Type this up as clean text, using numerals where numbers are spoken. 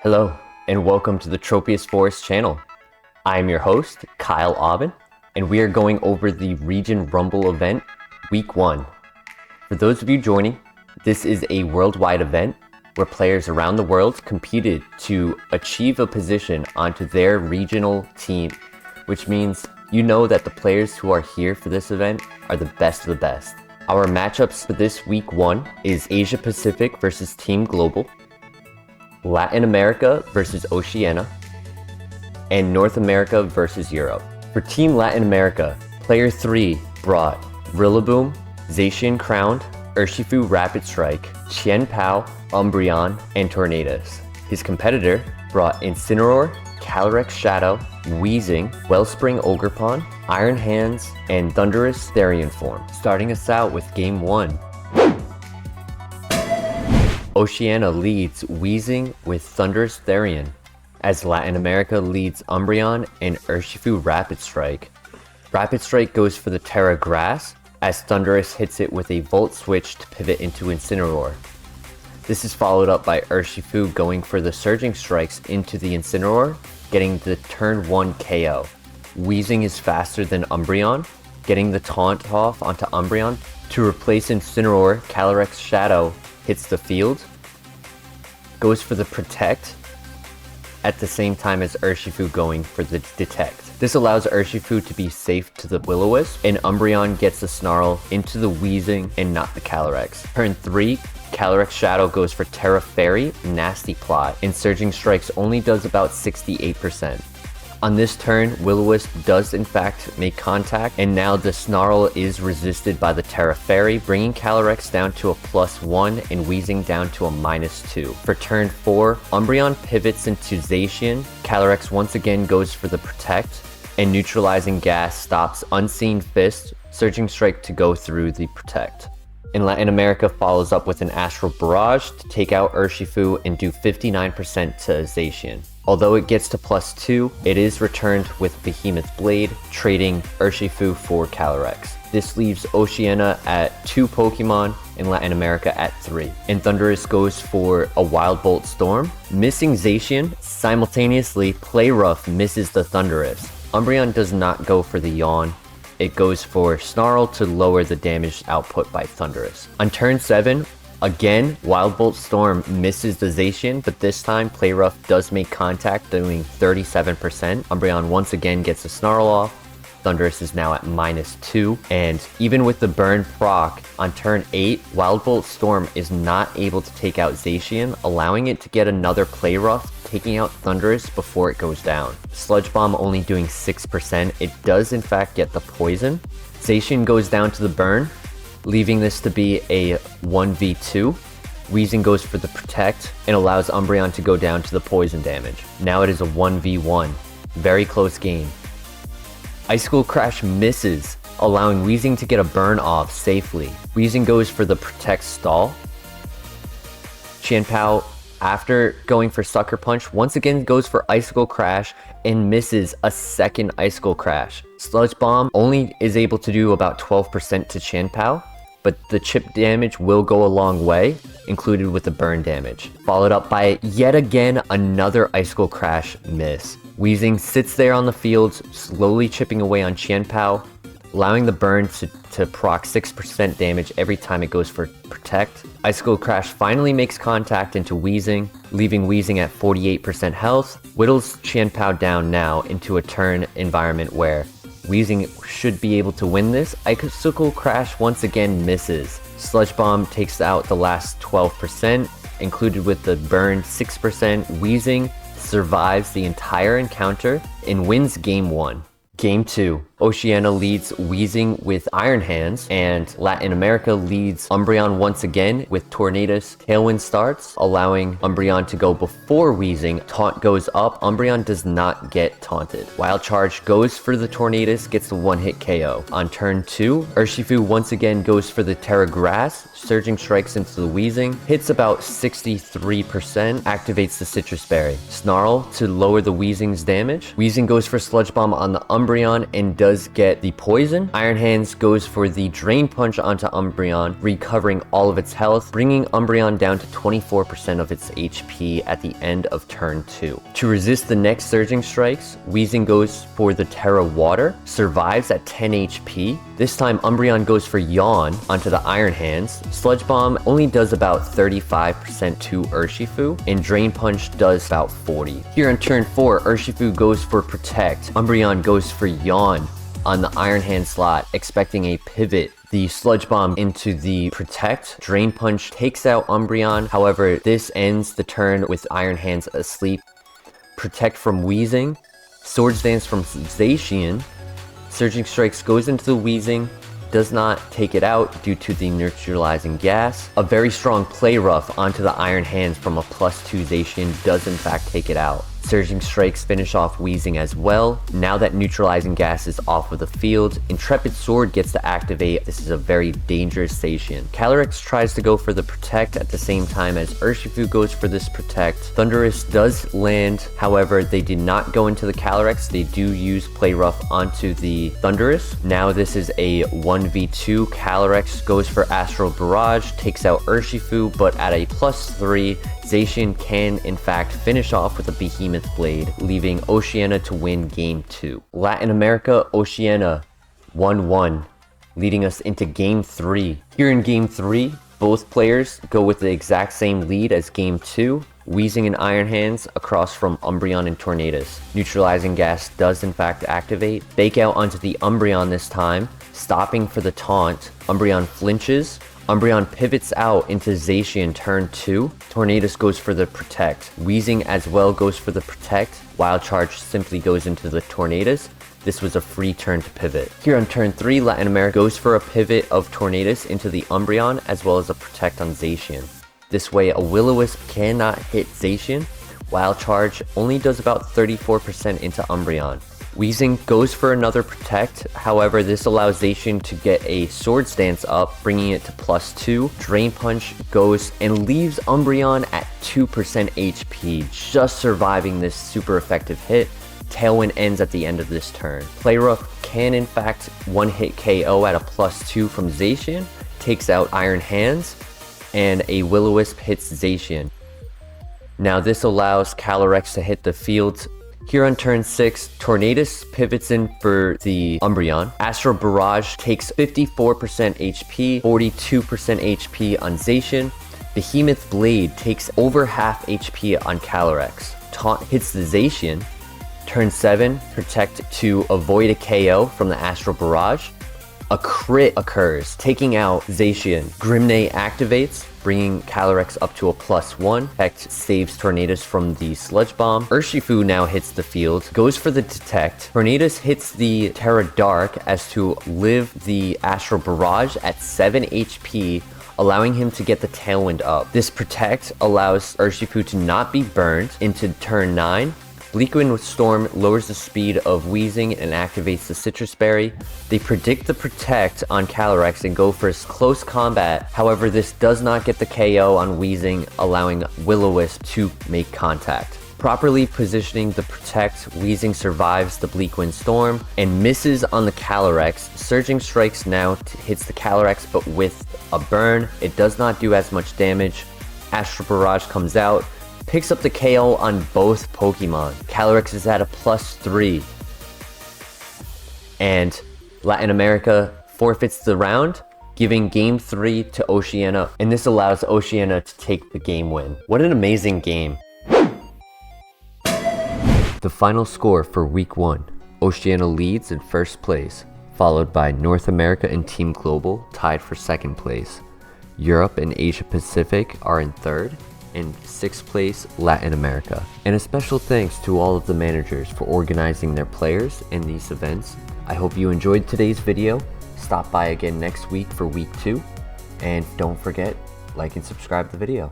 Hello, and welcome to the Tropius Forest channel. I am your host, Kyle Aubin, and we are going over the Region Rumble event, Week 1. For those of you joining, this is a worldwide event where players around the world competed to achieve a position onto their regional team, which means you know that the players who are here for this event are the best of the best. Our matchups for this Week 1 is Asia Pacific versus Team Global, Latin America versus Oceania, and North America versus Europe. For Team Latin America, Player 3 brought Rillaboom, Zacian Crowned, Urshifu Rapid Strike, Qianpao, Umbreon, and Tornadus. His competitor brought Incineroar, Calyrex Shadow, Weezing, Wellspring Ogerpon, Iron Hands, and Thundurus Therian form. Starting us out with Game 1. Oceania leads Weezing with Thundurus Therian, as Latin America leads Umbreon and Urshifu Rapid Strike. Rapid Strike goes for the Terra Grass, as Thundurus hits it with a Volt Switch to pivot into Incineroar. This is followed up by Urshifu going for the Surging Strikes into the Incineroar, getting the turn 1 KO. Weezing is faster than Umbreon, getting the taunt off onto Umbreon to replace Incineroar. Calyrex Shadow hits the field, goes for the Protect, at the same time as Urshifu going for the Detect. This allows Urshifu to be safe to the Will-O-Wisp, and Umbreon gets the Snarl into the Weezing and not the Calyrex. Turn 3, Calyrex Shadow goes for Terra Fairy, Nasty Plot, and Surging Strikes only does about 68%. On this turn, Will-O-Wisp does in fact make contact, and now the Snarl is resisted by the Terra Fairy, bringing Calyrex down to a +1 and Weezing down to a -2. For turn 4, Umbreon pivots into Zacian, Calyrex once again goes for the Protect, and Neutralizing Gas stops Unseen Fist, Surging Strike to go through the Protect. In Latin America follows up with an Astral Barrage to take out Urshifu and do 59% to Zacian. Although it gets to +2, it is returned with Behemoth Blade, trading Urshifu for Calyrex. This leaves Oceania at 2 Pokemon and Latin America at 3. And Thundurus goes for a Wild Bolt Storm, missing Zacian. Simultaneously, Play Rough misses the Thundurus. Umbreon does not go for the Yawn. It goes for Snarl to lower the damage output by Thundurus. On turn 7, again, Wild Bolt Storm misses the Zacian, but this time Play Rough does make contact, doing 37%. Umbreon once again gets a Snarl off. Thundurus is now at -2, and even with the burn proc, on turn 8, Wild Bolt Storm is not able to take out Zacian, allowing it to get another Play Rough, taking out Thundurus before it goes down. Sludge Bomb only doing 6%, it does in fact get the poison. Zacian goes down to the burn, leaving this to be a 1v2. Weezing goes for the Protect and allows Umbreon to go down to the poison damage. Now it is a 1v1. Very close game. Icicle Crash misses, allowing Weezing to get a burn off safely. Weezing goes for the Protect stall. Qianpao, after going for Sucker Punch, once again goes for Icicle Crash and misses a second Icicle Crash. Sludge Bomb only is able to do about 12% to Qianpao, but the chip damage will go a long way, included with the burn damage. Followed up by yet again another Icicle Crash miss. Weezing sits there on the field, slowly chipping away on Qianpao, allowing the burn to proc 6% damage every time it goes for Protect. Icicle Crash finally makes contact into Weezing, leaving Weezing at 48% health, whittles Qianpao down now into a turn environment where Weezing should be able to win this. Icicle Crash once again misses. Sludge Bomb takes out the last 12%, included with the burn 6%. Weezing survives the entire encounter and wins Game 1. Game 2, Oceania leads Weezing with Iron Hands, and Latin America leads Umbreon once again with Tornadus. Tailwind starts, allowing Umbreon to go before Weezing. Taunt goes up, Umbreon does not get taunted. Wild Charge goes for the Tornadus, gets the 1-hit KO. On turn 2, Urshifu once again goes for the Terra Grass, Surging Strikes into the Weezing, hits about 63%, activates the Citrus Berry. Snarl to lower the Weezing's damage. Weezing goes for Sludge Bomb on the Umbreon and does does get the poison. Iron Hands goes for the Drain Punch onto Umbreon, recovering all of its health, bringing Umbreon down to 24% of its HP at the end of turn 2. To resist the next Surging Strikes, Weezing goes for the Terra Water, survives at 10 HP. This time Umbreon goes for Yawn onto the Iron Hands. Sludge Bomb only does about 35% to Urshifu, and Drain Punch does about 40. Here on turn 4, Urshifu goes for Protect. Umbreon goes for Yawn on the Iron Hand slot, expecting a pivot. The Sludge Bomb into the Protect. Drain Punch takes out Umbreon. However, this ends the turn with Iron Hands asleep. Protect from Weezing. Swords Dance from Zacian. Surging Strikes goes into the Weezing. Does not take it out due to the neutralizing gas. A very strong Play Rough onto the Iron Hands from a +2 Zacian does in fact take it out. Surging Strikes finish off Weezing as well. Now that neutralizing gas is off of the field, Intrepid Sword gets to activate. This is a very dangerous Zacian. Calyrex tries to go for the Protect at the same time as Urshifu goes for this Protect. Thundurus does land, however, they did not go into the Calyrex. They do use Play Rough onto the Thundurus. Now this is a 1v2. Calyrex goes for Astral Barrage, takes out Urshifu, but at a +3, Zacian can in fact finish off with a Behemoth Blade, leaving Oceania to win Game 2. Latin America, Oceania 1-1, leading us into Game 3. Here in Game 3, both players go with the exact same lead as Game 2, Weezing and Iron Hands across from Umbreon and Tornadus. Neutralizing Gas does in fact activate. Fake Out onto the Umbreon this time, stopping for the taunt. Umbreon flinches. Umbreon pivots out into Zacian turn 2. Tornadus goes for the Protect. Weezing as well goes for the Protect. Wild Charge simply goes into the Tornadus. This was a free turn to pivot. Here on turn 3, Latin America goes for a pivot of Tornadus into the Umbreon as well as a Protect on Zacian. This way a Will-O-Wisp cannot hit Zacian. Wild Charge only does about 34% into Umbreon. Weezing goes for another Protect, however this allows Zacian to get a Swords Dance up, bringing it to +2. Drain Punch goes and leaves Umbreon at 2% HP, just surviving this super effective hit. Tailwind ends at the end of this turn. Play Rough can in fact one-hit KO at a +2 from Zacian, takes out Iron Hands, and a Will-O-Wisp hits Zacian. Now this allows Calyrex to hit the field. Here on turn 6, Tornadus pivots in for the Umbreon. Astral Barrage takes 54% HP, 42% HP on Zacian. Behemoth Blade takes over half HP on Calyrex. Taunt hits the Zacian. Turn 7, Protect to avoid a KO from the Astral Barrage. A crit occurs, taking out Zacian. Grimnay activates, bringing Calyrex up to a +1. Protect saves Tornadus from the Sludge Bomb. Urshifu now hits the field, goes for the Detect. Tornadus hits the Terra Dark as to live the Astral Barrage at 7 HP, allowing him to get the Tailwind up. This Protect allows Urshifu to not be burned into turn 9. Bleakwind Storm lowers the speed of Weezing and activates the Citrus Berry. They predict the Protect on Calyrex and go for close combat. However, this does not get the KO on Weezing, allowing Will-O-Wisp to make contact. Properly positioning the Protect, Weezing survives the Bleakwind Storm and misses on the Calyrex. Surging Strikes now hits the Calyrex, but with a burn. It does not do as much damage. Astral Barrage comes out, picks up the KO on both Pokemon. Calyrex is at a +3. And Latin America forfeits the round, giving Game 3 to Oceania, and this allows Oceania to take the game win. What an amazing game. The final score for Week 1, Oceania leads in first place, followed by North America and Team Global tied for second place. Europe and Asia Pacific are in third, and 6th place Latin America. And a special thanks to all of the managers for organizing their players in these events. I hope you enjoyed today's video. Stop by again next week for Week 2, and don't forget, like and subscribe the video.